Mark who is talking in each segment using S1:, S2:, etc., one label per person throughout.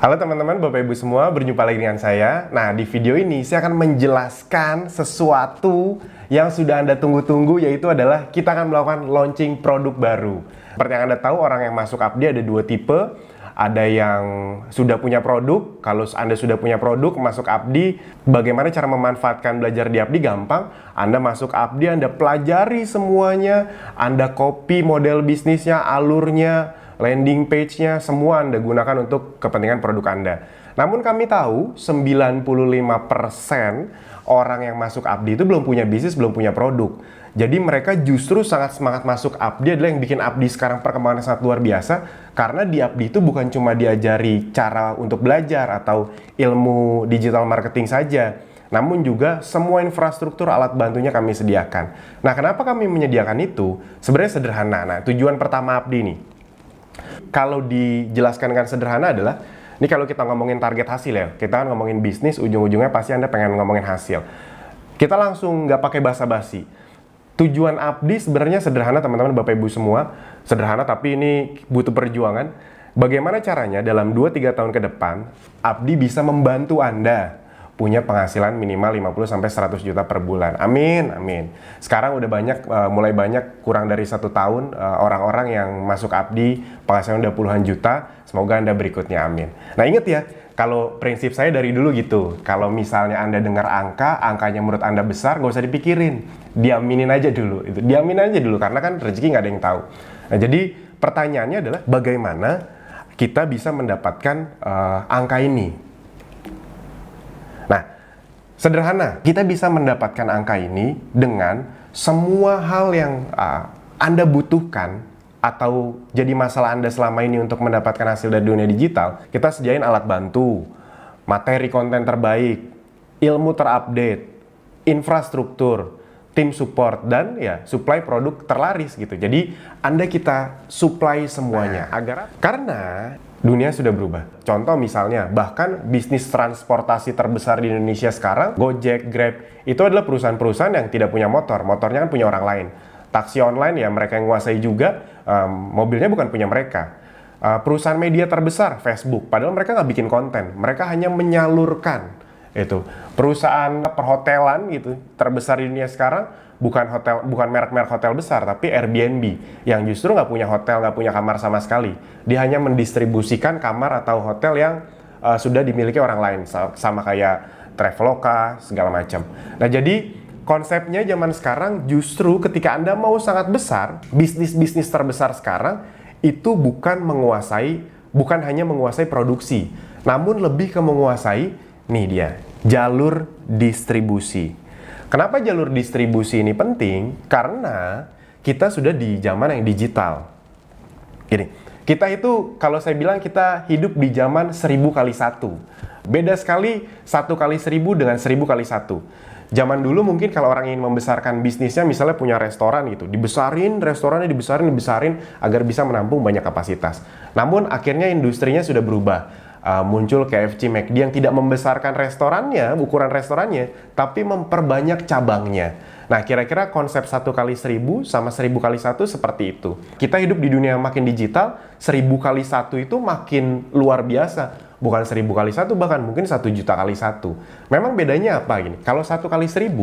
S1: Halo teman-teman, Bapak Ibu semua, berjumpa lagi dengan saya. Nah, di video ini saya akan menjelaskan sesuatu yang sudah Anda tunggu-tunggu, yaitu adalah kita akan melakukan launching produk baru. Seperti yang Anda tahu, orang yang masuk Abdi ada dua tipe. Ada yang sudah punya produk. Kalau Anda sudah punya produk, masuk Abdi, bagaimana cara memanfaatkan belajar di Abdi? Gampang. Anda masuk Abdi, Anda pelajari semuanya, Anda copy model bisnisnya, alurnya, landing page-nya, semua Anda gunakan untuk kepentingan produk Anda. Namun kami tahu 95% orang yang masuk Abdi itu belum punya bisnis, belum punya produk. Jadi mereka justru sangat semangat masuk Abdi, adalah yang bikin Abdi sekarang perkembangannya sangat luar biasa. Karena di Abdi itu bukan cuma diajari cara untuk belajar atau ilmu digital marketing saja, namun juga semua infrastruktur alat bantunya kami sediakan. Nah, kenapa kami menyediakan itu? Sebenarnya sederhana. Nah, tujuan pertama Abdi nih, kalau dijelaskan dengan sederhana adalah, ini kalau kita ngomongin target hasil ya, kita kan ngomongin bisnis, ujung-ujungnya pasti Anda pengen ngomongin hasil. Kita langsung nggak pakai basa-basi. Tujuan Abdi sebenarnya sederhana teman-teman, Bapak Ibu semua. Sederhana tapi ini butuh perjuangan. Bagaimana caranya dalam 2-3 tahun ke depan, Abdi bisa membantu Anda punya penghasilan minimal 50-100 juta per bulan. Amin, amin. Sekarang udah banyak, mulai banyak, kurang dari 1 tahun, orang-orang yang masuk Abdi, penghasilan udah puluhan juta. Semoga Anda berikutnya, amin. Nah, ingat ya, kalau prinsip saya dari dulu gitu, kalau misalnya Anda dengar angkanya menurut Anda besar, nggak usah dipikirin. Diaminin aja dulu, diamin aja dulu, karena kan rezeki nggak ada yang tahu. Nah, jadi pertanyaannya adalah bagaimana kita bisa mendapatkan angka ini. Nah, sederhana, kita bisa mendapatkan angka ini dengan semua hal yang Anda butuhkan atau jadi masalah Anda selama ini untuk mendapatkan hasil dari dunia digital. Kita sediain alat bantu, materi konten terbaik, ilmu terupdate, infrastruktur, tim support, dan ya supply produk terlaris gitu. Jadi Anda kita supply semuanya karena dunia sudah berubah. Contoh misalnya, bahkan bisnis transportasi terbesar di Indonesia sekarang, Gojek, Grab, itu adalah perusahaan-perusahaan yang tidak punya motor. Motornya kan punya orang lain. Taksi online ya mereka yang menguasai juga, mobilnya bukan punya mereka. Perusahaan media terbesar, Facebook, padahal mereka nggak bikin konten. Mereka hanya menyalurkan. Itu perusahaan perhotelan gitu terbesar di dunia sekarang bukan merek-merek hotel besar, tapi Airbnb yang justru nggak punya hotel, nggak punya kamar sama sekali. Dia hanya mendistribusikan kamar atau hotel yang sudah dimiliki orang lain, sama kayak Traveloka segala macam. Nah, jadi konsepnya zaman sekarang justru ketika Anda mau sangat besar, bisnis-bisnis terbesar sekarang itu bukan hanya menguasai produksi, namun lebih ke menguasai, nih dia, jalur distribusi. Kenapa jalur distribusi ini penting? Karena kita sudah di zaman yang digital. Gini, kita itu kalau saya bilang kita hidup di zaman 1000x1. Beda sekali 1x1000 dengan 1000x1. Zaman dulu mungkin kalau orang ingin membesarkan bisnisnya, misalnya punya restoran gitu, restorannya dibesarin agar bisa menampung banyak kapasitas. Namun akhirnya industrinya sudah berubah. Muncul KFC, McD yang tidak membesarkan restorannya, ukuran restorannya, tapi memperbanyak cabangnya. Nah, kira-kira konsep 1x1000 sama 1000x1 seperti itu. Kita hidup di dunia yang makin digital, 1000x1 itu makin luar biasa. Bukan 1000x1, bahkan mungkin 1 juta kali 1. Memang bedanya apa gini? Kalau 1x1000,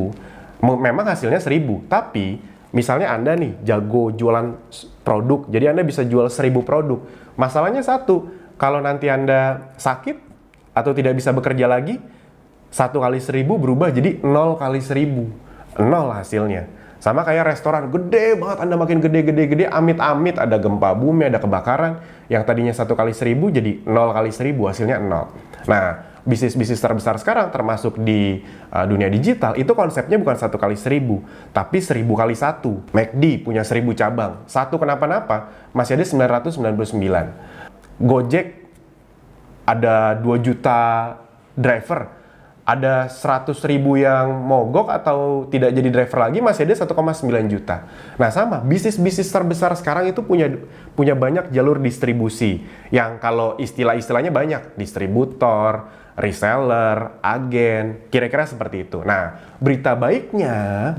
S1: memang hasilnya 1000. Tapi, misalnya Anda nih jago jualan produk, jadi Anda bisa jual 1000 produk. Masalahnya satu, kalau nanti Anda sakit atau tidak bisa bekerja lagi, 1x1000 berubah jadi 0x1000. 0 hasilnya. Sama kayak restoran, gede banget, Anda makin gede, amit-amit ada gempa bumi, ada kebakaran, yang tadinya 1x1000 jadi 0x1000, hasilnya 0. Nah, bisnis-bisnis terbesar sekarang termasuk di dunia digital, itu konsepnya bukan 1x1000, tapi 1000x1. McD punya 1000 cabang, satu kenapa-napa, masih ada 999. Gojek ada 2 juta driver, ada 100.000 yang mogok atau tidak jadi driver lagi, masih ada 1,9 juta. Nah, sama, bisnis-bisnis terbesar sekarang itu punya banyak jalur distribusi, yang kalau istilah-istilahnya banyak, distributor, reseller, agen, kira-kira seperti itu. Nah, berita baiknya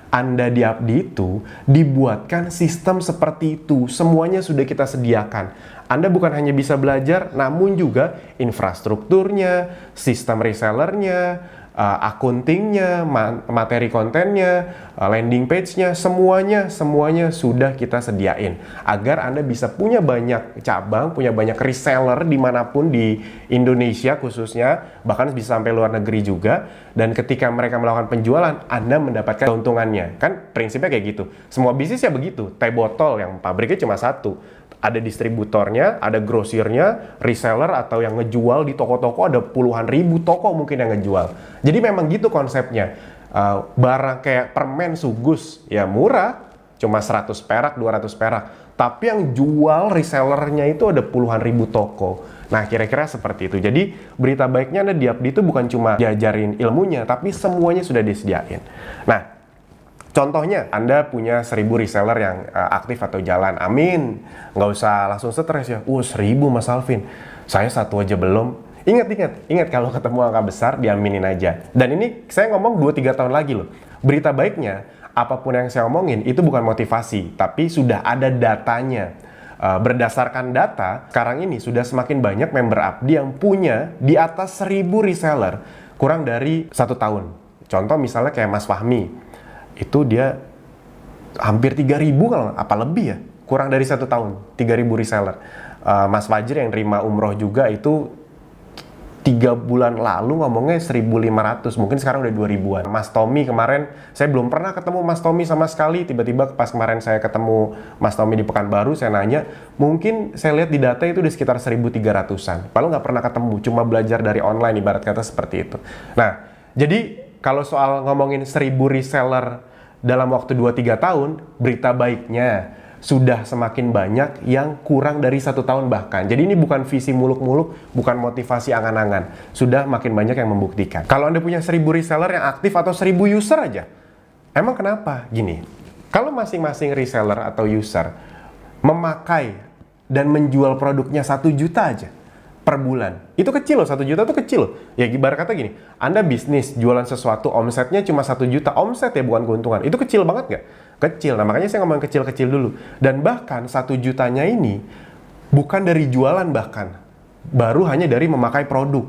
S1: Anda di Abdi itu dibuatkan sistem seperti itu, semuanya sudah kita sediakan. Anda bukan hanya bisa belajar, namun juga infrastrukturnya, sistem resellernya, akuntingnya, materi kontennya, landing page-nya, semuanya sudah kita sediain. Agar Anda bisa punya banyak cabang, punya banyak reseller dimanapun di Indonesia khususnya, bahkan bisa sampai luar negeri juga. Dan ketika mereka melakukan penjualan, Anda mendapatkan keuntungannya. Kan prinsipnya kayak gitu. Semua bisnis ya begitu. Teh botol yang pabriknya cuma satu. Ada distributornya, ada grosirnya, reseller atau yang ngejual di toko-toko ada puluhan ribu toko mungkin yang ngejual. Jadi memang gitu konsepnya. Barang kayak permen Sugus ya murah, cuma 100 perak, 200 perak. Tapi yang jual resellernya itu ada puluhan ribu toko. Nah kira-kira seperti itu. Jadi berita baiknya Anda di Abdi itu bukan cuma diajarin ilmunya, tapi semuanya sudah disediain. Nah contohnya, Anda punya 1000 reseller yang aktif atau jalan. Amin. Nggak usah langsung stres ya. 1000 Mas Alvin. Saya satu aja belum. Ingat kalau ketemu angka besar, diaminin aja. Dan ini saya ngomong 2-3 tahun lagi loh. Berita baiknya, apapun yang saya omongin, itu bukan motivasi. Tapi sudah ada datanya. Berdasarkan data, sekarang ini sudah semakin banyak member Abdi yang punya di atas 1000 reseller. Kurang dari 1 tahun. Contoh misalnya kayak Mas Fahmi. Itu dia hampir 3.000 kalau apa lebih ya, kurang dari 1 tahun 3.000 reseller. Mas Fajri yang terima umroh juga itu 3 bulan lalu ngomongnya 1.500, mungkin sekarang udah 2.000-an. Mas Tommy kemarin, saya belum pernah ketemu Mas Tommy sama sekali, tiba-tiba pas kemarin saya ketemu Mas Tommy di Pekanbaru, saya nanya, mungkin saya lihat di data itu di sekitar 1.300-an, padahal nggak pernah ketemu, cuma belajar dari online, ibarat kata seperti itu. Nah, jadi kalau soal ngomongin 1000 reseller dalam waktu 2-3 tahun, berita baiknya sudah semakin banyak yang kurang dari 1 tahun bahkan. Jadi ini bukan visi muluk-muluk, bukan motivasi angan-angan. Sudah makin banyak yang membuktikan. Kalau Anda punya 1000 reseller yang aktif atau 1000 user aja, emang kenapa? Gini, kalau masing-masing reseller atau user memakai dan menjual produknya 1 juta aja per bulan, itu kecil loh, 1 juta itu kecil loh. Ya ibarat kata gini, Anda bisnis jualan sesuatu, omsetnya cuma 1 juta, omset ya bukan keuntungan, itu kecil banget nggak? Kecil, nah makanya saya ngomong kecil-kecil dulu. Dan bahkan 1 jutanya ini bukan dari jualan bahkan, baru hanya dari memakai produk.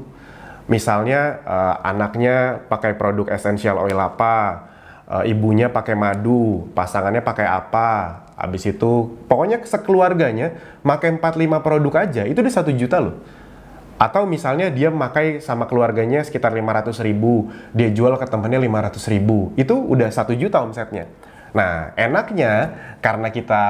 S1: Misalnya anaknya pakai produk essential oil apa, ibunya pakai madu, pasangannya pakai apa, habis itu pokoknya sekeluarganya pakai 4-5 produk aja, itu udah 1 juta loh. Atau misalnya dia memakai sama keluarganya sekitar 500.000, dia jual ke temennya 500.000, itu udah 1 juta omsetnya. Nah, enaknya karena kita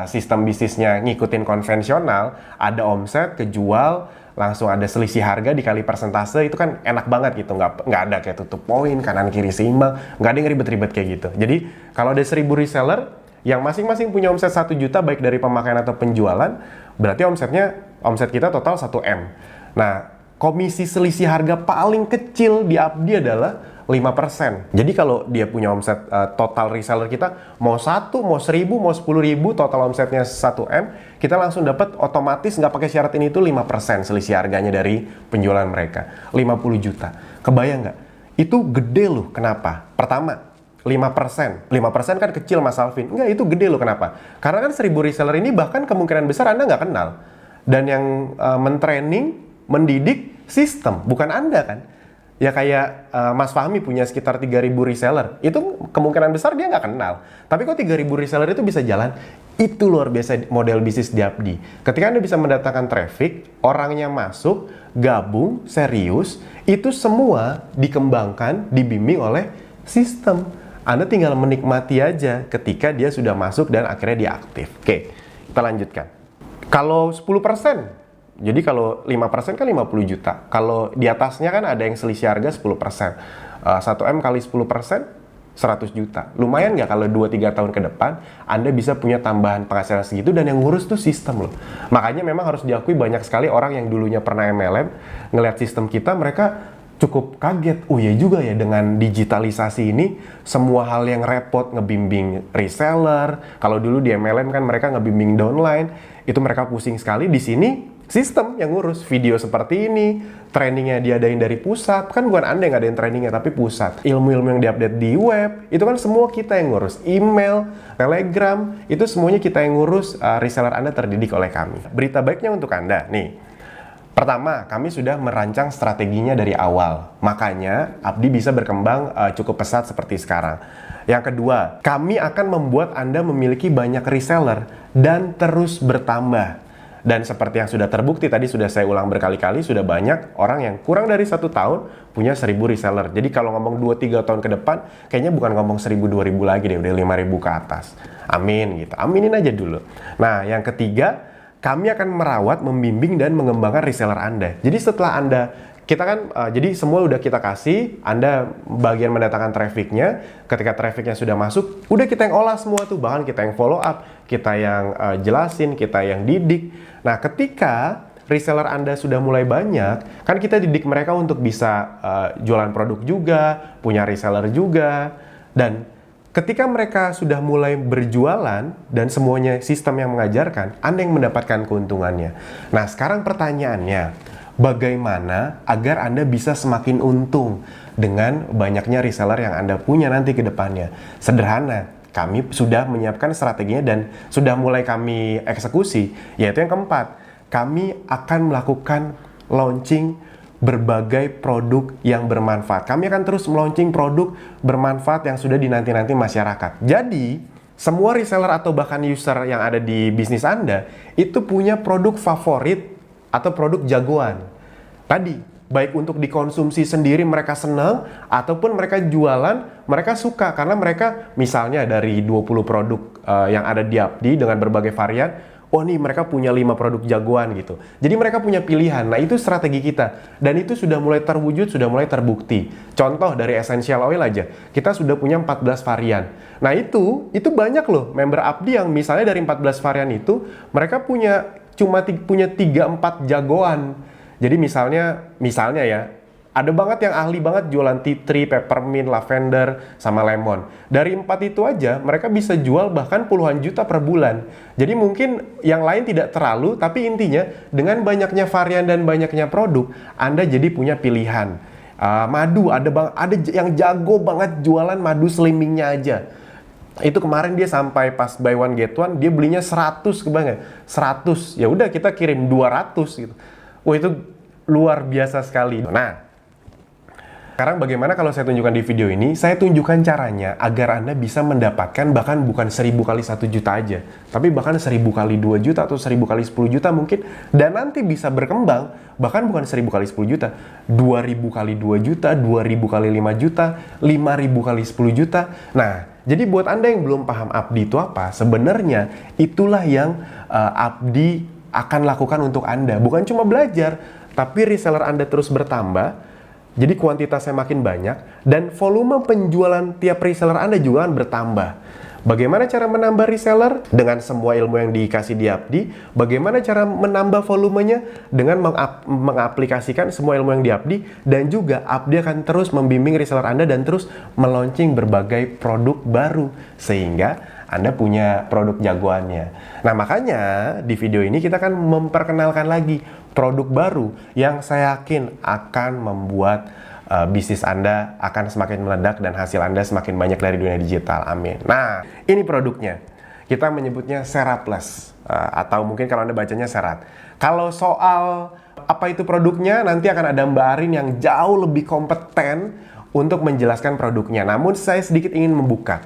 S1: sistem bisnisnya ngikutin konvensional, ada omset, kejual, langsung ada selisih harga dikali persentase, itu kan enak banget gitu, nggak ada kayak tutup poin, kanan kiri seimbang, nggak ada yang ribet-ribet kayak gitu. Jadi, kalau ada 1000 reseller, yang masing-masing punya omset 1 juta, baik dari pemakaian atau penjualan, berarti omset kita total 1M. Nah, komisi selisih harga paling kecil di Abdi adalah 5%. Jadi kalau dia punya omset total reseller kita, mau 1, mau 1000, mau 10.000, total omsetnya 1M, kita langsung dapat otomatis nggak pakai syarat ini itu 5% selisih harganya dari penjualan mereka. 50 juta. Kebayang nggak? Itu gede loh. Kenapa? Pertama, 5%. 5% kan kecil Mas Alvin. Enggak, itu gede loh. Kenapa? Karena kan 1000 reseller ini bahkan kemungkinan besar Anda nggak kenal. Dan yang mentraining, mendidik sistem, bukan Anda kan. Ya kayak Mas Fahmi punya sekitar 3.000 reseller. Itu kemungkinan besar dia nggak kenal. Tapi kok 3.000 reseller itu bisa jalan? Itu luar biasa model bisnis di Abdi. Ketika Anda bisa mendatangkan traffic, orangnya masuk, gabung, serius, itu semua dikembangkan, dibimbing oleh sistem. Anda tinggal menikmati aja ketika dia sudah masuk dan akhirnya dia aktif. Oke, kita lanjutkan. Kalau 10%, jadi kalau 5% kan 50 juta. Kalau di atasnya kan ada yang selisih harga 10%. 1M kali 10%, 100 juta. Lumayan nggak kalau 2-3 tahun ke depan, Anda bisa punya tambahan penghasilan segitu dan yang ngurus tuh sistem loh. Makanya memang harus diakui banyak sekali orang yang dulunya pernah MLM, ngelihat sistem kita, mereka cukup kaget. Oh iya juga ya, dengan digitalisasi ini, semua hal yang repot, ngebimbing reseller. Kalau dulu di MLM kan mereka ngebimbing downline, itu mereka pusing sekali. Di sini sistem yang ngurus. Video seperti ini, trainingnya diadain dari pusat, kan bukan Anda yang ngadain trainingnya, tapi pusat. Ilmu-ilmu yang diupdate di web, itu kan semua kita yang ngurus. Email, Telegram, itu semuanya kita yang ngurus. Reseller Anda terdidik oleh kami. Berita baiknya untuk Anda, nih. Pertama, kami sudah merancang strateginya dari awal. Makanya, Abdi bisa berkembang cukup pesat seperti sekarang. Yang kedua, kami akan membuat Anda memiliki banyak reseller dan terus bertambah. Dan seperti yang sudah terbukti, tadi sudah saya ulang berkali-kali, sudah banyak orang yang kurang dari 1 tahun punya 1.000 reseller. Jadi kalau ngomong 2-3 tahun ke depan, kayaknya bukan ngomong 1.000-2.000 lagi deh, udah 5.000 ke atas. Amin gitu, aminin aja dulu. Nah, yang ketiga, kami akan merawat, membimbing, dan mengembangkan reseller Anda. Jadi setelah Anda, kita kan, jadi semua udah kita kasih, Anda bagian mendatangkan trafficnya, ketika trafficnya sudah masuk, udah kita yang olah semua tuh, bahkan kita yang follow up, kita yang jelasin, kita yang didik. Nah, ketika reseller Anda sudah mulai banyak, kan kita didik mereka untuk bisa jualan produk juga, punya reseller juga, dan ketika mereka sudah mulai berjualan dan semuanya sistem yang mengajarkan, Anda yang mendapatkan keuntungannya. Nah, sekarang pertanyaannya, bagaimana agar Anda bisa semakin untung dengan banyaknya reseller yang Anda punya nanti ke depannya? Sederhana, kami sudah menyiapkan strateginya dan sudah mulai kami eksekusi, yaitu yang keempat, kami akan melakukan launching berbagai produk yang bermanfaat. Kami akan terus meluncing produk bermanfaat yang sudah dinanti-nanti masyarakat. Jadi, semua reseller atau bahkan user yang ada di bisnis Anda itu punya produk favorit atau produk jagoan. Tadi, baik untuk dikonsumsi sendiri mereka senang, ataupun mereka jualan, mereka suka. Karena mereka misalnya dari 20 produk yang ada di Abdi dengan berbagai varian, oh nih mereka punya 5 produk jagoan gitu. Jadi mereka punya pilihan. Nah itu strategi kita. Dan itu sudah mulai terwujud, sudah mulai terbukti. Contoh dari essential oil aja. Kita sudah punya 14 varian. Nah itu banyak loh member Abdi yang misalnya dari 14 varian itu, mereka punya punya 3-4 jagoan. Jadi misalnya ya, ada banget yang ahli banget jualan tea tree, peppermint, lavender, sama lemon. Dari 4 itu aja, mereka bisa jual bahkan puluhan juta per bulan. Jadi mungkin yang lain tidak terlalu, tapi intinya dengan banyaknya varian dan banyaknya produk, Anda jadi punya pilihan. Madu, ada yang jago banget jualan madu slimmingnya aja. Itu kemarin dia sampai pas buy one get one, dia belinya 100 kebanyakan. 100, ya udah kita kirim 200 gitu. Wah itu luar biasa sekali. Nah, sekarang bagaimana kalau saya tunjukkan di video ini, saya tunjukkan caranya agar Anda bisa mendapatkan bahkan bukan 1.000 kali 1 juta aja, tapi bahkan 1.000 kali 2 juta atau 1.000 kali 10 juta mungkin, dan nanti bisa berkembang bahkan bukan 1.000 kali 10 juta, 2.000 kali 2 juta, 2.000 kali 5 juta, 5.000 kali 10 juta. Nah, jadi buat Anda yang belum paham Abdi itu apa, sebenarnya itulah yang Abdi akan lakukan untuk Anda. Bukan cuma belajar, tapi reseller Anda terus bertambah. Jadi kuantitasnya makin banyak dan volume penjualan tiap reseller Anda juga akan bertambah. Bagaimana cara menambah reseller? Dengan semua ilmu yang dikasih di Abdi. Bagaimana cara menambah volumenya? Dengan mengaplikasikan semua ilmu yang di Abdi. Dan juga Abdi akan terus membimbing reseller Anda dan terus meluncing berbagai produk baru. Sehingga Anda punya produk jagoannya. Nah makanya di video ini kita akan memperkenalkan lagi produk baru yang saya yakin akan membuat bisnis Anda akan semakin meledak dan hasil Anda semakin banyak dari dunia digital. Amin. Nah, ini produknya. Kita menyebutnya Seraplus atau mungkin kalau Anda bacanya Serat. Kalau soal apa itu produknya, nanti akan ada Mbak Arin yang jauh lebih kompeten untuk menjelaskan produknya. Namun saya sedikit ingin membuka.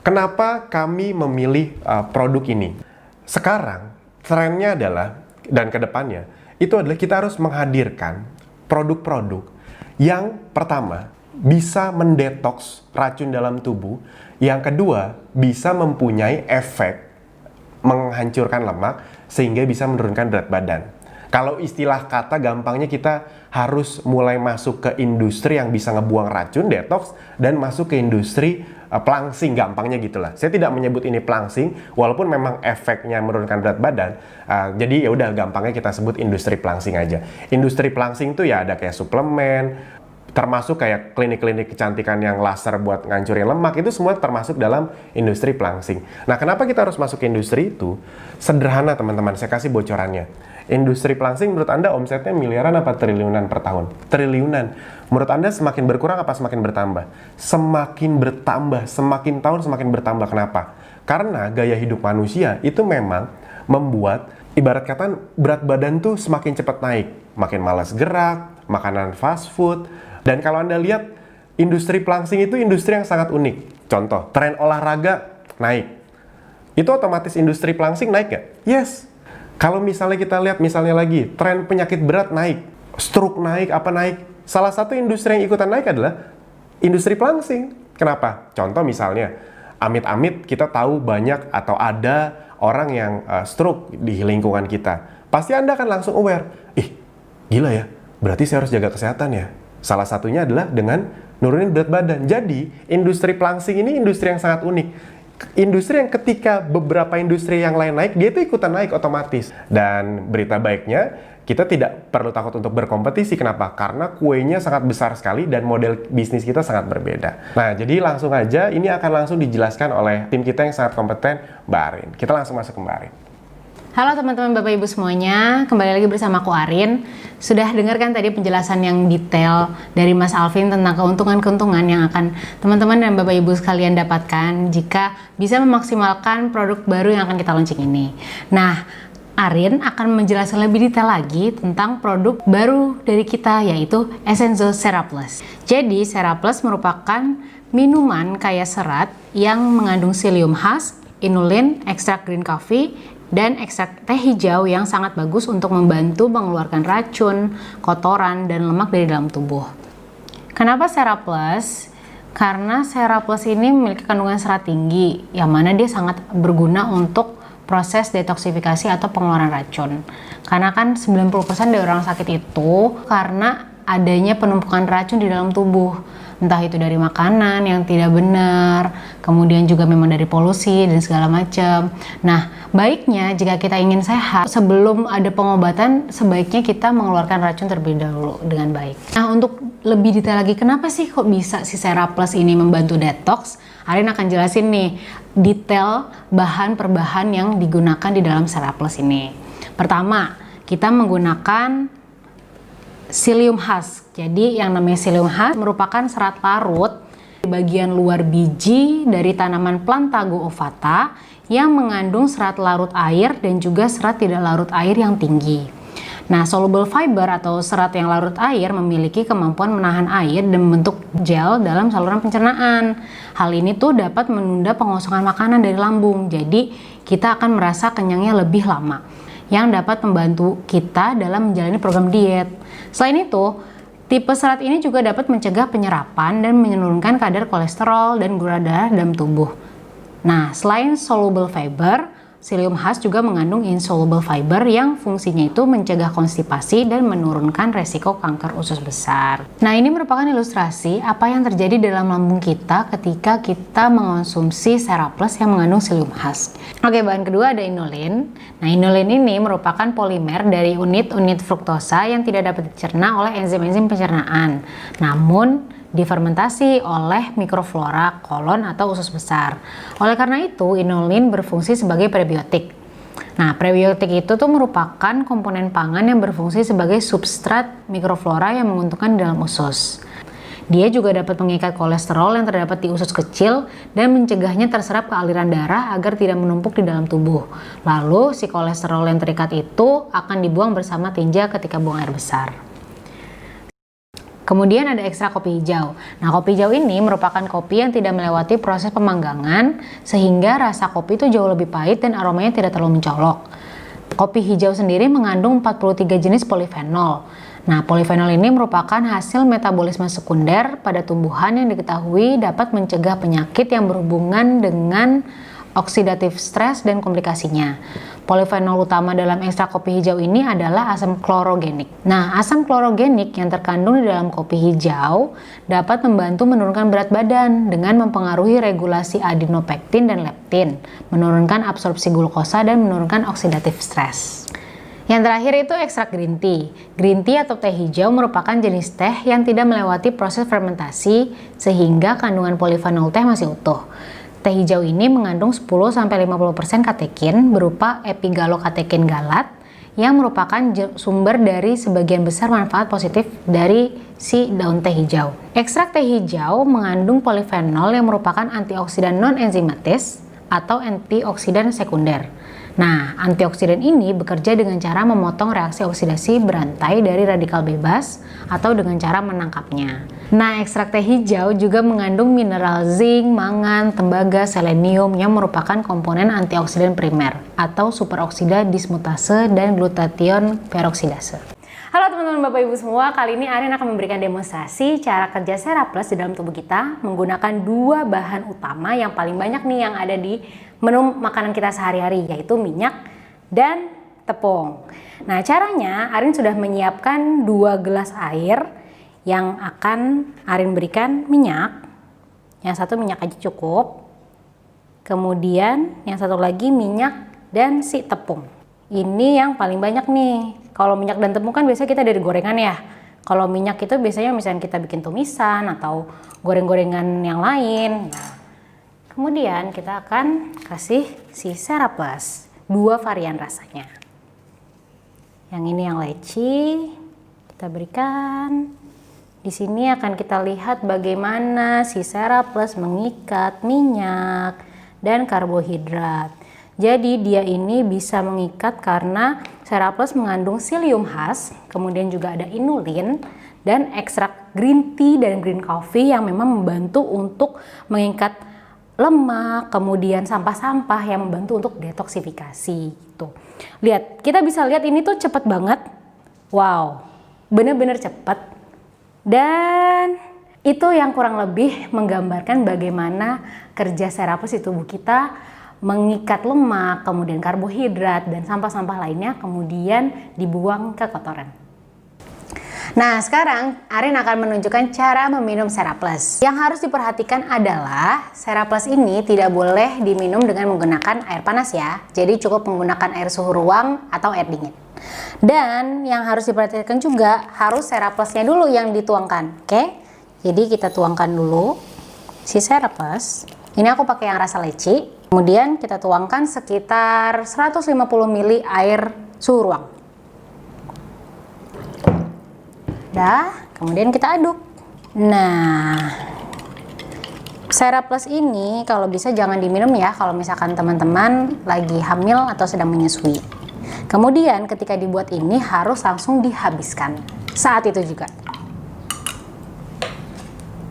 S1: Kenapa kami memilih produk ini? Sekarang, trennya adalah, dan kedepannya, itu adalah kita harus menghadirkan produk-produk yang pertama, bisa mendetoks racun dalam tubuh. Yang kedua, bisa mempunyai efek menghancurkan lemak sehingga bisa menurunkan berat badan. Kalau istilah kata gampangnya kita harus mulai masuk ke industri yang bisa ngebuang racun, detox, dan masuk ke industri pelangsing, gampangnya gitulah. Saya tidak menyebut ini pelangsing, walaupun memang efeknya menurunkan berat badan. Jadi ya udah gampangnya kita sebut industri pelangsing aja. Industri pelangsing tuh ya ada kayak suplemen, termasuk kayak klinik-klinik kecantikan yang laser buat ngancurin lemak, itu semua termasuk dalam industri pelangsing. Nah, kenapa kita harus masuk ke industri itu? Sederhana teman-teman, saya kasih bocorannya. Industri pelangsing menurut Anda omsetnya miliaran apa triliunan per tahun? Triliunan. Menurut Anda semakin berkurang apa semakin bertambah? Semakin bertambah, semakin tahun semakin bertambah. Kenapa? Karena gaya hidup manusia itu memang membuat ibarat kata berat badan tuh semakin cepat naik. Makin malas gerak, makanan fast food. Dan kalau Anda lihat, industri pelangsing itu industri yang sangat unik. Contoh, tren olahraga naik. Itu otomatis industri pelangsing naik nggak? Yes. Kalau misalnya kita lihat misalnya lagi, tren penyakit berat naik. Stroke naik, apa naik. Salah satu industri yang ikutan naik adalah industri pelangsing. Kenapa? Contoh misalnya, amit-amit kita tahu banyak atau ada orang yang stroke di lingkungan kita. Pasti Anda akan langsung aware. Gila ya, berarti saya harus jaga kesehatan ya. Salah satunya adalah dengan nurunin berat badan. Jadi, industri pelangsing ini industri yang sangat unik. Industri yang ketika beberapa industri yang lain naik, dia itu ikutan naik otomatis. Dan berita baiknya, kita tidak perlu takut untuk berkompetisi. Kenapa? Karena kuenya sangat besar sekali dan model bisnis kita sangat berbeda. Nah, jadi langsung aja, ini akan langsung dijelaskan oleh tim kita yang sangat kompeten, Mbak Arin. Kita langsung masuk ke Mbak Arin.
S2: Halo teman-teman Bapak Ibu semuanya, kembali lagi bersama aku Arin. Sudah dengarkan tadi penjelasan yang detail dari Mas Alvin tentang keuntungan-keuntungan yang akan teman-teman dan Bapak Ibu sekalian dapatkan jika bisa memaksimalkan produk baru yang akan kita launching ini. Nah, Arin akan menjelaskan lebih detail lagi tentang produk baru dari kita, yaitu Essenzo Seraplus. Jadi, Seraplus merupakan minuman kaya serat yang mengandung psyllium husk, inulin, ekstrak green coffee, dan ekstrak teh hijau yang sangat bagus untuk membantu mengeluarkan racun, kotoran, dan lemak dari dalam tubuh. Kenapa Seraplus? Karena Seraplus ini memiliki kandungan serat tinggi, yang mana dia sangat berguna untuk proses detoksifikasi atau pengeluaran racun. Karena kan 90% dari orang sakit itu karena adanya penumpukan racun di dalam tubuh. Entah itu dari makanan yang tidak benar, kemudian juga memang dari polusi dan segala macam. Nah, baiknya jika kita ingin sehat, sebelum ada pengobatan, sebaiknya kita mengeluarkan racun terlebih dahulu dengan baik. Nah, untuk lebih detail lagi, kenapa sih kok bisa si Seraplus ini membantu detox? Arin akan jelasin nih, detail bahan per bahan yang digunakan di dalam Seraplus ini. Pertama, kita menggunakan psyllium husk. Jadi yang namanya psyllium husk merupakan serat larut di bagian luar biji dari tanaman Plantago ovata yang mengandung serat larut air dan juga serat tidak larut air yang tinggi. Nah, soluble fiber atau serat yang larut air memiliki kemampuan menahan air dan membentuk gel dalam saluran pencernaan. Hal ini tuh dapat menunda pengosongan makanan dari lambung. Jadi kita akan merasa kenyangnya lebih lama, yang dapat membantu kita dalam menjalani program diet. Selain itu, tipe serat ini juga dapat mencegah penyerapan dan menurunkan kadar kolesterol dan gula darah dalam tubuh. Nah, selain soluble fiber, psyllium husk juga mengandung insoluble fiber yang fungsinya itu mencegah konstipasi dan menurunkan resiko kanker usus besar. Nah, ini merupakan ilustrasi apa yang terjadi dalam lambung kita ketika kita mengonsumsi Seraplus yang mengandung psyllium husk. Oke, bahan kedua ada inulin. Nah, inulin ini merupakan polimer dari unit-unit fruktosa yang tidak dapat dicerna oleh enzim-enzim pencernaan, namun difermentasi oleh mikroflora kolon atau usus besar. Oleh karena itu, inulin berfungsi sebagai prebiotik. Nah, prebiotik itu tuh merupakan komponen pangan yang berfungsi sebagai substrat mikroflora yang menguntungkan di dalam usus. Dia juga dapat mengikat kolesterol yang terdapat di usus kecil dan mencegahnya terserap ke aliran darah agar tidak menumpuk di dalam tubuh. Lalu, si kolesterol yang terikat itu akan dibuang bersama tinja ketika buang air besar. Kemudian ada ekstrak kopi hijau. Nah, kopi hijau ini merupakan kopi yang tidak melewati proses pemanggangan sehingga rasa kopi itu jauh lebih pahit dan aromanya tidak terlalu mencolok. Kopi hijau sendiri mengandung 43 jenis polifenol. Nah, polifenol ini merupakan hasil metabolisme sekunder pada tumbuhan yang diketahui dapat mencegah penyakit yang berhubungan dengan oksidatif stres dan komplikasinya. Polifenol utama dalam ekstrak kopi hijau ini adalah asam klorogenik. Nah, asam klorogenik yang terkandung di dalam kopi hijau dapat membantu menurunkan berat badan dengan mempengaruhi regulasi adenopektin dan leptin, menurunkan absorpsi glukosa dan menurunkan oksidatif stres. Yang terakhir itu ekstrak green tea. Green tea atau teh hijau merupakan jenis teh yang tidak melewati proses fermentasi sehingga kandungan polifenol teh masih utuh. Teh hijau ini mengandung 10-50% katekin berupa epigalokatekin galat yang merupakan sumber dari sebagian besar manfaat positif dari si daun teh hijau. Ekstrak teh hijau mengandung polifenol yang merupakan antioksidan non-enzimatis atau antioksidan sekunder. Nah, antioksidan ini bekerja dengan cara memotong reaksi oksidasi berantai dari radikal bebas atau dengan cara menangkapnya. Nah, ekstrak teh hijau juga mengandung mineral zinc, mangan, tembaga, selenium yang merupakan komponen antioksidan primer atau superoksida dismutase dan glutathione peroksidase. Halo teman-teman Bapak Ibu semua, kali ini Arin akan memberikan demonstrasi cara kerja Seraplus di dalam tubuh kita menggunakan dua bahan utama yang paling banyak nih yang ada di menu makanan kita sehari-hari, yaitu minyak dan tepung. Nah, caranya Arin sudah menyiapkan 2 gelas air yang akan Arin berikan minyak. Yang satu minyak aja cukup. Kemudian yang satu lagi minyak dan si tepung. Ini yang paling banyak nih. Kalau minyak dan tepung kan biasanya kita dari gorengan ya. Kalau minyak itu biasanya misalnya kita bikin tumisan atau goreng-gorengan yang lain. Nah, kemudian kita akan kasih si Seraplus, 2 varian rasanya. Yang ini yang leci, kita berikan. Di sini akan kita lihat bagaimana si Seraplus mengikat minyak dan karbohidrat. Jadi dia ini bisa mengikat karena Seraplus mengandung psyllium khas, kemudian juga ada inulin dan ekstrak green tea dan green coffee yang memang membantu untuk mengikat lemak, kemudian sampah-sampah yang membantu untuk detoksifikasi gitu. Lihat, kita bisa lihat ini tuh cepet banget. Wow, bener-bener cepet. Dan itu yang kurang lebih menggambarkan bagaimana kerja Seraplus di tubuh kita mengikat lemak, kemudian karbohidrat dan sampah-sampah lainnya, kemudian dibuang ke kotoran. Nah, sekarang Arin akan menunjukkan cara meminum Seraplus. Yang harus diperhatikan adalah Seraplus ini tidak boleh diminum dengan menggunakan air panas ya. Jadi cukup menggunakan air suhu ruang atau air dingin. Dan yang harus diperhatikan juga harus Seraplusnya dulu yang dituangkan. Oke? Jadi kita tuangkan dulu si Seraplus. Ini aku pakai yang rasa leci. Kemudian kita tuangkan sekitar 150 ml air suhu ruang. Kemudian kita aduk. Nah, Seraplus ini kalau bisa jangan diminum ya kalau misalkan teman-teman lagi hamil atau sedang menyusui. Kemudian ketika dibuat ini harus langsung dihabiskan saat itu juga.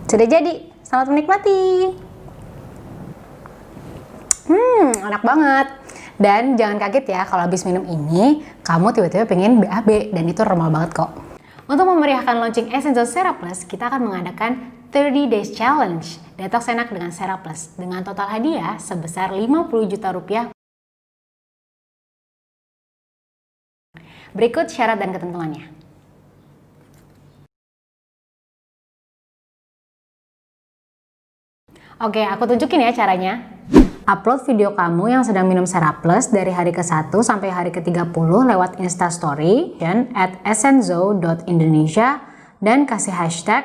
S2: Sudah jadi, selamat menikmati. Enak banget. Dan jangan kaget ya kalau habis minum ini kamu tiba-tiba pengen BAB, dan itu normal banget kok. Untuk memeriahkan launching Essential Seraplus, kita akan mengadakan 30 Days Challenge Detox Enak dengan Seraplus dengan total hadiah sebesar 50 juta rupiah. Berikut syarat dan ketentuannya. Oke, aku tunjukin ya caranya. Upload video kamu yang sedang minum Seraplus dari hari ke-1 sampai hari ke-30 lewat Instastory dan @essenzo.indonesia dan kasih hashtag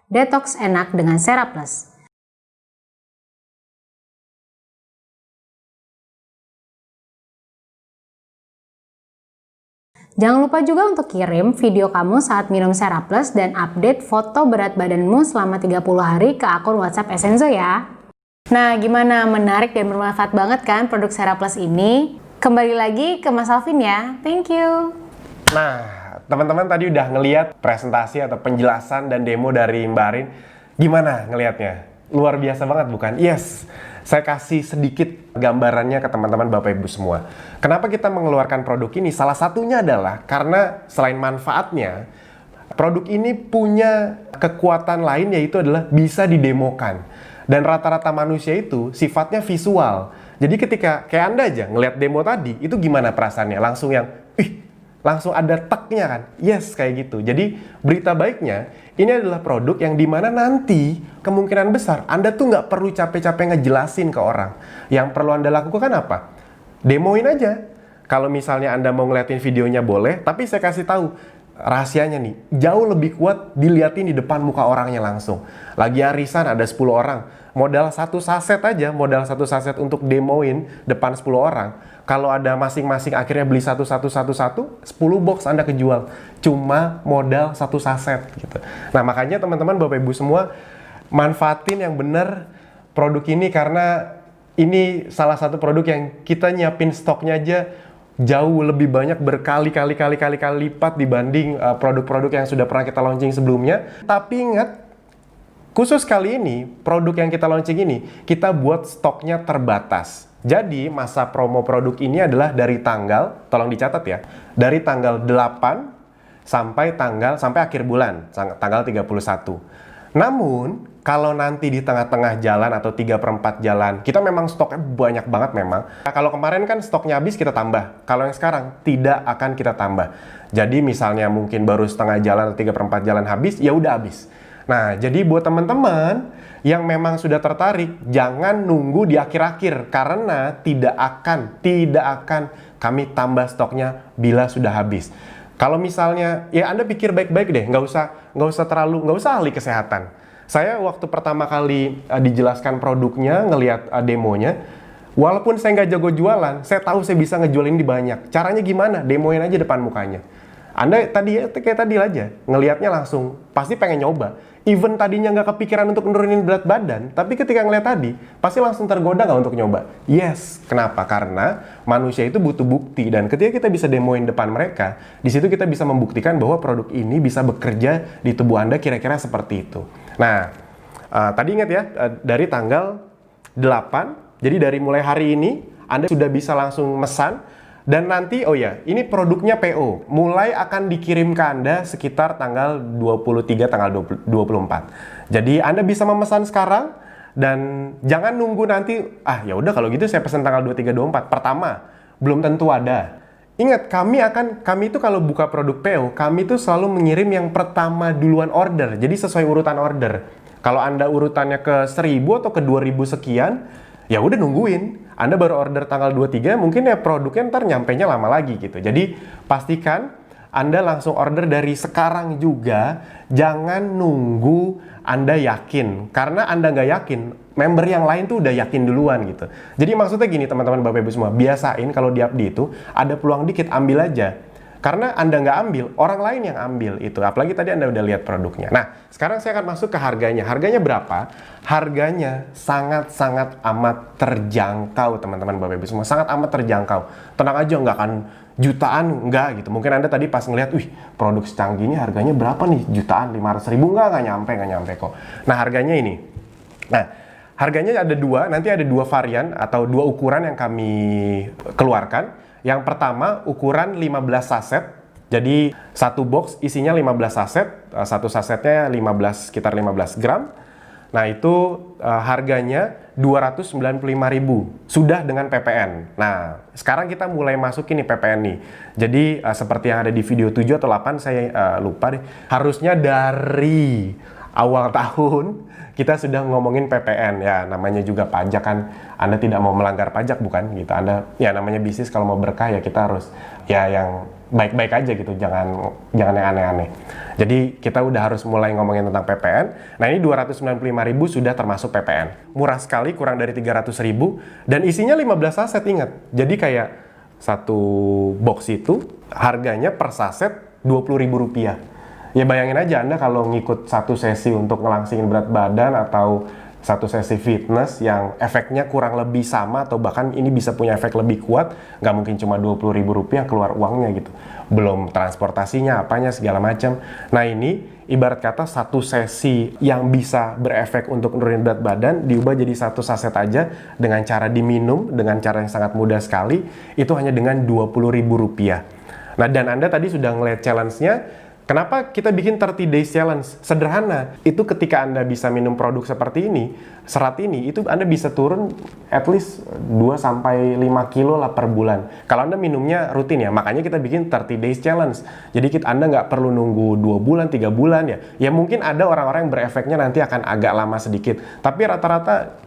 S2: Detox Enak dengan Seraplus. Jangan lupa juga untuk kirim video kamu saat minum Seraplus dan update foto berat badanmu selama 30 hari ke akun WhatsApp Essenzo ya. Nah, gimana? Menarik dan bermanfaat banget kan produk Seraplus ini? Kembali lagi ke Mas Alvin ya. Thank you.
S1: Nah, teman-teman tadi udah ngeliat presentasi atau penjelasan dan demo dari Mbak Arin. Gimana ngelihatnya? Luar biasa banget bukan? Yes, saya kasih sedikit gambarannya ke teman-teman Bapak Ibu semua. Kenapa kita mengeluarkan produk ini? Salah satunya adalah karena selain manfaatnya, produk ini punya kekuatan lain, yaitu adalah bisa didemokan. Dan rata-rata manusia itu sifatnya visual. Jadi ketika kayak Anda aja ngelihat demo tadi, itu gimana perasaannya? Langsung yang, langsung ada teknya kan? Yes, kayak gitu. Jadi berita baiknya, ini adalah produk yang dimana nanti kemungkinan besar Anda tuh nggak perlu capek-capek ngejelasin ke orang. Yang perlu Anda lakukan apa? Demoin aja. Kalau misalnya Anda mau ngeliatin videonya boleh, tapi saya kasih tahu, rahasianya nih, jauh lebih kuat diliatin di depan muka orangnya langsung. Lagi arisan ada 10 orang, modal satu saset aja, modal satu saset untuk demoin depan 10 orang. Kalau ada masing-masing akhirnya beli satu, 10 box Anda kejual. Cuma modal satu saset gitu. Nah makanya teman-teman Bapak Ibu semua, manfaatin yang benar produk ini karena ini salah satu produk yang kita nyiapin stoknya aja jauh lebih banyak berkali-kali lipat dibanding produk-produk yang sudah pernah kita launching sebelumnya. Tapi ingat, khusus kali ini, produk yang kita launching ini, kita buat stoknya terbatas. Jadi, masa promo produk ini adalah dari tanggal, tolong dicatat ya, dari tanggal 8 sampai akhir bulan, tanggal 31. Namun, kalau nanti di tengah-tengah jalan atau 3/4 jalan, kita memang stoknya banyak banget memang. Nah, kalau kemarin kan stoknya habis kita tambah. Kalau yang sekarang tidak akan kita tambah. Jadi misalnya mungkin baru setengah jalan atau 3/4 jalan habis, ya udah habis. Nah, jadi buat teman-teman yang memang sudah tertarik, jangan nunggu di akhir-akhir karena tidak akan kami tambah stoknya bila sudah habis. Kalau misalnya, ya Anda pikir baik-baik deh, nggak usah ahli kesehatan. Saya waktu pertama kali dijelaskan produknya, ngelihat demonya, walaupun saya nggak jago jualan, saya tahu saya bisa ngejualin di banyak. Caranya gimana? Demoin aja depan mukanya. Anda kayak tadi aja, ngelihatnya langsung, pasti pengen nyoba. Even tadinya nggak kepikiran untuk nurunin berat badan, tapi ketika ngeliat tadi, pasti langsung tergoda nggak untuk nyoba? Yes, kenapa? Karena manusia itu butuh bukti, dan ketika kita bisa demoin depan mereka, di situ kita bisa membuktikan bahwa produk ini bisa bekerja di tubuh Anda kira-kira seperti itu. Nah, tadi ingat ya, dari tanggal 8, jadi dari mulai hari ini, Anda sudah bisa langsung mesan. Dan nanti, oh ya, ini produknya PO, mulai akan dikirim ke Anda sekitar tanggal 23, tanggal 24. Jadi Anda bisa memesan sekarang, dan jangan nunggu nanti, ya udah kalau gitu saya pesan tanggal 23, 24. Pertama, belum tentu ada. Ingat, kami itu kalau buka produk PO, kami itu selalu mengirim yang pertama duluan order, jadi sesuai urutan order. Kalau Anda urutannya ke 1000 atau ke 2000 sekian, ya udah nungguin. Anda baru order tanggal 23, mungkin ya produknya ntar nyampenya lama lagi gitu. Jadi pastikan Anda langsung order dari sekarang juga, jangan nunggu Anda yakin. Karena Anda nggak yakin, member yang lain tuh udah yakin duluan gitu. Jadi maksudnya gini teman-teman Bapak Ibu semua, biasain kalau di update itu ada peluang dikit, ambil aja. Karena Anda nggak ambil, orang lain yang ambil itu. Apalagi tadi Anda udah lihat produknya. Nah, sekarang saya akan masuk ke harganya. Harganya berapa? Harganya sangat-sangat amat terjangkau, teman-teman Bapak Ibu semua. Sangat amat terjangkau. Tenang aja, nggak akan jutaan, nggak gitu. Mungkin Anda tadi pas ngelihat, wih, produk secanggih ini harganya berapa nih? Jutaan, 500.000? Nggak nyampe kok. Nah, harganya ini. Nah, harganya ada dua, nanti ada dua varian atau dua ukuran yang kami keluarkan. Yang pertama, ukuran 15 saset. Jadi, satu box isinya 15 saset. Satu sasetnya sekitar 15 gram. Nah, itu harganya 295.000. Sudah dengan PPN. Nah, sekarang kita mulai masukin nih PPN nih. Jadi, seperti yang ada di video 7 atau 8, saya lupa deh. Harusnya dari awal tahun kita sudah ngomongin PPN, ya namanya juga pajak kan, Anda tidak mau melanggar pajak bukan gitu. Anda ya namanya bisnis, kalau mau berkah ya kita harus ya yang baik-baik aja gitu, jangan yang aneh-aneh. Jadi kita udah harus mulai ngomongin tentang PPN. Nah, ini 295.000 sudah termasuk PPN. Murah sekali, kurang dari 300.000, dan isinya 15 saset, ingat. Jadi kayak satu box itu harganya per saset Rp20.000. Ya bayangin aja Anda kalau ngikut satu sesi untuk ngelangsingin berat badan atau satu sesi fitness yang efeknya kurang lebih sama atau bahkan ini bisa punya efek lebih kuat, nggak mungkin cuma Rp20.000 keluar uangnya gitu. Belum transportasinya, apanya, segala macam. Nah, ini ibarat kata satu sesi yang bisa berefek untuk nurunin berat badan diubah jadi satu saset aja dengan cara diminum, dengan cara yang sangat mudah sekali, itu hanya dengan Rp20.000. Nah, dan Anda tadi sudah ngeliat challenge-nya. Kenapa kita bikin 30 days challenge? Sederhana, itu ketika Anda bisa minum produk seperti ini, serat ini, itu Anda bisa turun at least 2-5 kilo lah per bulan. Kalau Anda minumnya rutin ya, makanya kita bikin 30 days challenge. Jadi Anda nggak perlu nunggu 2 bulan, 3 bulan ya. Ya mungkin ada orang-orang yang berefeknya nanti akan agak lama sedikit. Tapi rata-rata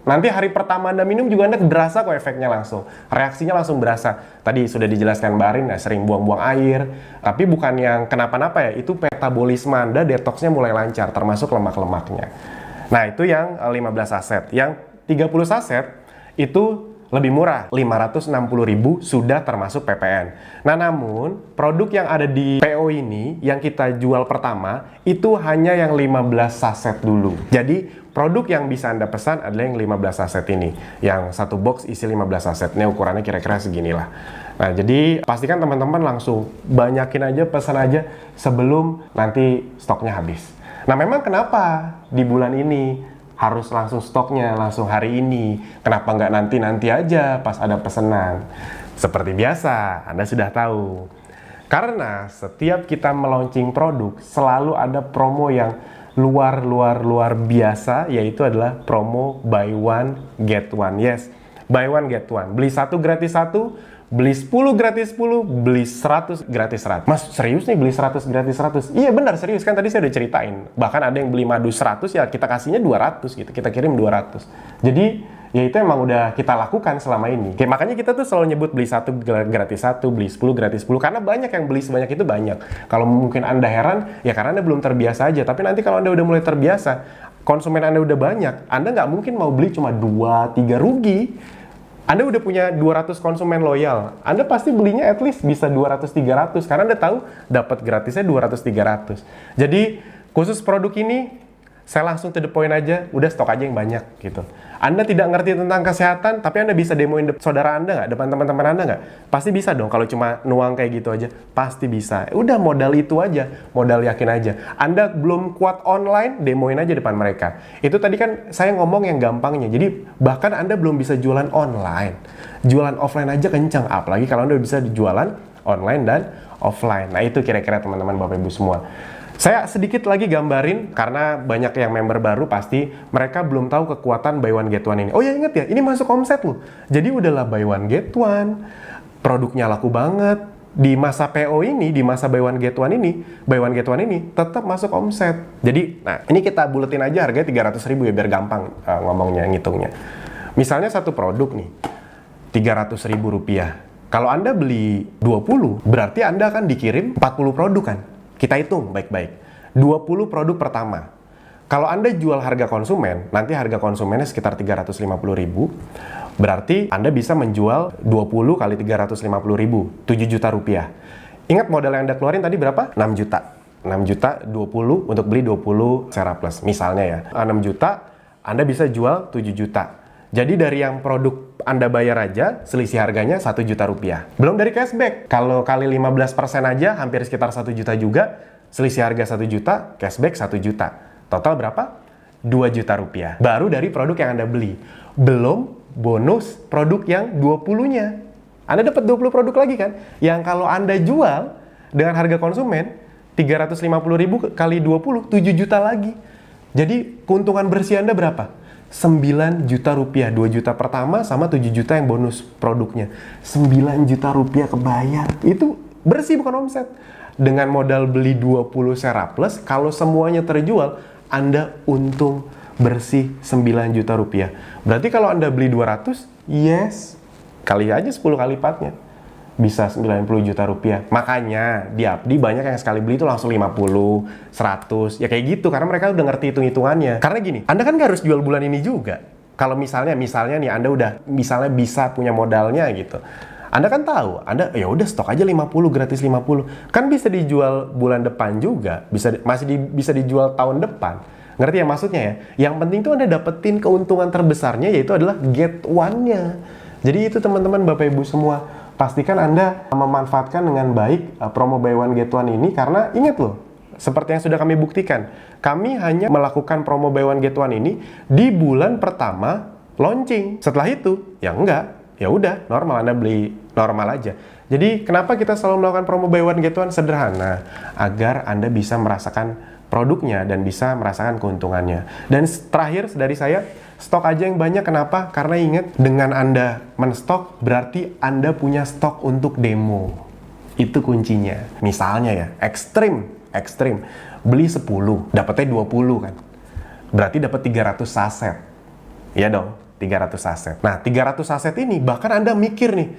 S1: Nanti hari pertama Anda minum juga Anda berasa kok efeknya langsung. Reaksinya langsung berasa. Tadi sudah dijelaskan Mbak Arin, sering buang-buang air. Tapi bukan yang kenapa-napa ya, itu metabolisme Anda, detoksnya mulai lancar, termasuk lemak-lemaknya. Nah, itu yang 15 saset. Yang 30 saset, itu lebih murah, 560.000 sudah termasuk PPN. Nah, namun produk yang ada di PO ini yang kita jual pertama itu hanya yang 15 saset dulu. Jadi produk yang bisa Anda pesan adalah yang 15 saset ini. Yang satu box isi 15 saset. Ini ukurannya kira-kira seginilah. Nah, jadi pastikan teman-teman langsung banyakin aja, pesan aja sebelum nanti stoknya habis. Nah, memang kenapa di bulan ini harus langsung stoknya, langsung hari ini? Kenapa nggak nanti-nanti aja pas ada pesanan? Seperti biasa, Anda sudah tahu. Karena setiap kita meluncing produk, selalu ada promo yang luar biasa, yaitu adalah promo buy one, get one. Yes, buy one, get one. Beli 1 gratis 1, beli 10 gratis 10, beli 100 gratis 100. Mas, serius nih beli 100 gratis 100? Iya benar, serius, kan tadi saya udah ceritain. Bahkan ada yang beli madu 100, ya kita kasihnya 200 gitu, kita kirim 200. Jadi, ya itu emang udah kita lakukan selama ini. Kayak makanya kita tuh selalu nyebut beli 1 gratis 1, beli 10 gratis 10, karena banyak yang beli sebanyak itu banyak. Kalau mungkin Anda heran, ya karena Anda belum terbiasa aja. Tapi nanti kalau Anda udah mulai terbiasa, konsumen Anda udah banyak, Anda nggak mungkin mau beli cuma 2-3 rugi. Anda udah punya 200 konsumen loyal, Anda pasti belinya at least bisa 200-300, karena Anda tahu dapat gratisnya 200-300. Jadi khusus produk ini, saya langsung to the point aja, udah stok aja yang banyak gitu. Anda tidak ngerti tentang kesehatan, tapi Anda bisa demoin saudara Anda nggak? Depan teman-teman Anda nggak? Pasti bisa dong, kalau cuma nuang kayak gitu aja. Pasti bisa. Udah modal itu aja, modal yakin aja. Anda belum kuat online, demoin aja depan mereka. Itu tadi kan saya ngomong yang gampangnya. Jadi bahkan Anda belum bisa jualan online. Jualan offline aja kencang. Apalagi kalau Anda bisa jualan online dan offline. Nah itu kira-kira teman-teman Bapak Ibu semua. Saya sedikit lagi gambarin, karena banyak yang member baru pasti mereka belum tahu kekuatan buy one get one ini. Oh ya, inget ya, ini masuk omset loh. Jadi udahlah buy one get one, produknya laku banget. Di masa PO ini, di masa buy one get one ini tetap masuk omset. Jadi, nah ini kita buletin aja harganya 300.000 ya, biar gampang ngomongnya, ngitungnya. Misalnya satu produk nih, 300.000 rupiah. Kalau Anda beli 20, berarti Anda akan dikirim 40 produk kan? Kita hitung baik-baik. 20 produk pertama. Kalau Anda jual harga konsumen, nanti harga konsumennya sekitar 350.000. Berarti Anda bisa menjual 20 kali 350.000, 7 juta rupiah. Ingat modal yang Anda keluarin tadi berapa? 6 juta. 6 juta 20 untuk beli 20 Sera Plus. Misalnya ya, 6 juta Anda bisa jual 7 juta. Jadi dari yang produk Anda bayar aja, selisih harganya 1 juta rupiah. Belum dari cashback. Kalau kali 15% aja, hampir sekitar 1 juta juga. Selisih harga 1 juta, cashback 1 juta. Total berapa? 2 juta rupiah. Baru dari produk yang Anda beli. Belum bonus produk yang 20-nya. Anda dapat 20 produk lagi kan? Yang kalau Anda jual dengan harga konsumen, 350.000 kali 20, 7 juta lagi. Jadi keuntungan bersih Anda berapa? 9 juta rupiah, 2 juta pertama sama 7 juta yang bonus produknya. 9 juta rupiah kebayar. Itu bersih bukan omset. Dengan modal beli 20 Sera Plus, kalau semuanya terjual, Anda untung bersih 9 juta rupiah. Berarti kalau Anda beli 200, yes, kali aja 10 kali lipatnya. Bisa 90 juta rupiah. Makanya di Abdi banyak yang sekali beli itu langsung 50, 100, ya kayak gitu. Karena mereka udah ngerti hitung-hitungannya. Karena gini, Anda kan nggak harus jual bulan ini juga. Kalau misalnya nih Anda udah misalnya bisa punya modalnya gitu. Anda kan tahu, Anda ya udah stok aja 50 gratis 50. Kan bisa dijual bulan depan juga, bisa dijual tahun depan. Ngerti ya maksudnya ya? Yang penting tuh Anda dapetin keuntungan terbesarnya, yaitu adalah get one-nya. Jadi itu teman-teman Bapak Ibu semua, pastikan Anda memanfaatkan dengan baik promo buy one get one ini, karena ingat loh, seperti yang sudah kami buktikan, kami hanya melakukan promo buy one get one ini di bulan pertama launching. Setelah itu, ya enggak. Ya udah, normal, Anda beli normal aja. Jadi kenapa kita selalu melakukan promo buy one get one? Sederhana, agar Anda bisa merasakan produknya dan bisa merasakan keuntungannya. Dan terakhir dari saya, stok aja yang banyak. Kenapa? Karena ingat, dengan Anda menstok berarti Anda punya stok untuk demo. Itu kuncinya. Misalnya ya, ekstrim, beli 10, dapatnya 20 kan. Berarti dapat 300 saset. Iya dong. 300 saset. Nah, 300 saset ini bahkan Anda mikir nih,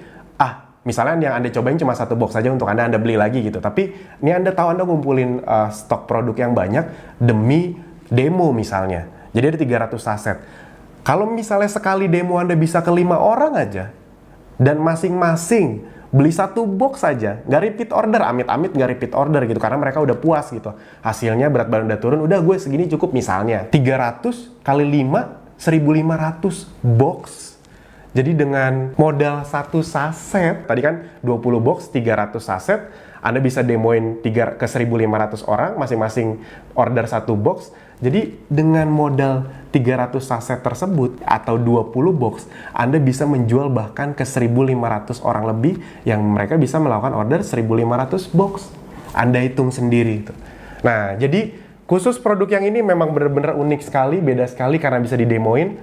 S1: misalnya yang Anda cobain cuma satu box saja untuk Anda beli lagi gitu. Tapi ini Anda tahu Anda ngumpulin stok produk yang banyak demi demo misalnya. Jadi ada 300 saset. Kalau misalnya sekali demo Anda bisa ke 5 orang aja, dan masing-masing beli satu box saja, nggak repeat order, amit-amit nggak repeat order gitu, karena mereka udah puas gitu. Hasilnya berat badan udah turun, udah gue segini cukup misalnya. 300 kali 5, 1.500 box. Jadi dengan modal satu saset, tadi kan 20 box, 300 saset, Anda bisa demoin ke 1.500 orang, masing-masing order satu box. Jadi dengan modal 300 saset tersebut, atau 20 box, Anda bisa menjual bahkan ke 1.500 orang lebih, yang mereka bisa melakukan order 1.500 box. Anda hitung sendiri itu. Nah, jadi khusus produk yang ini memang benar-benar unik sekali, beda sekali karena bisa didemoin.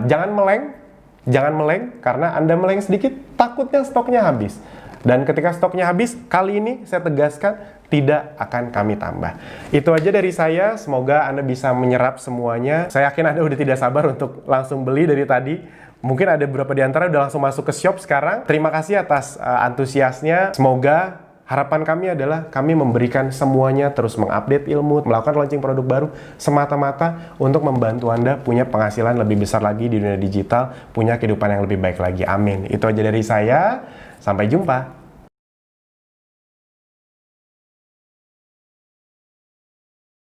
S1: Jangan meleng, karena Anda meleng sedikit, takutnya stoknya habis. Dan ketika stoknya habis, kali ini saya tegaskan, tidak akan kami tambah. Itu aja dari saya, semoga Anda bisa menyerap semuanya. Saya yakin Anda udah tidak sabar untuk langsung beli dari tadi. Mungkin ada beberapa di antara udah langsung masuk ke shop sekarang. Terima kasih atas antusiasnya. Semoga harapan kami adalah kami memberikan semuanya, terus mengupdate ilmu, melakukan launching produk baru semata-mata untuk membantu Anda punya penghasilan lebih besar lagi di dunia digital, punya kehidupan yang lebih baik lagi. Amin. Itu aja dari saya. Sampai jumpa.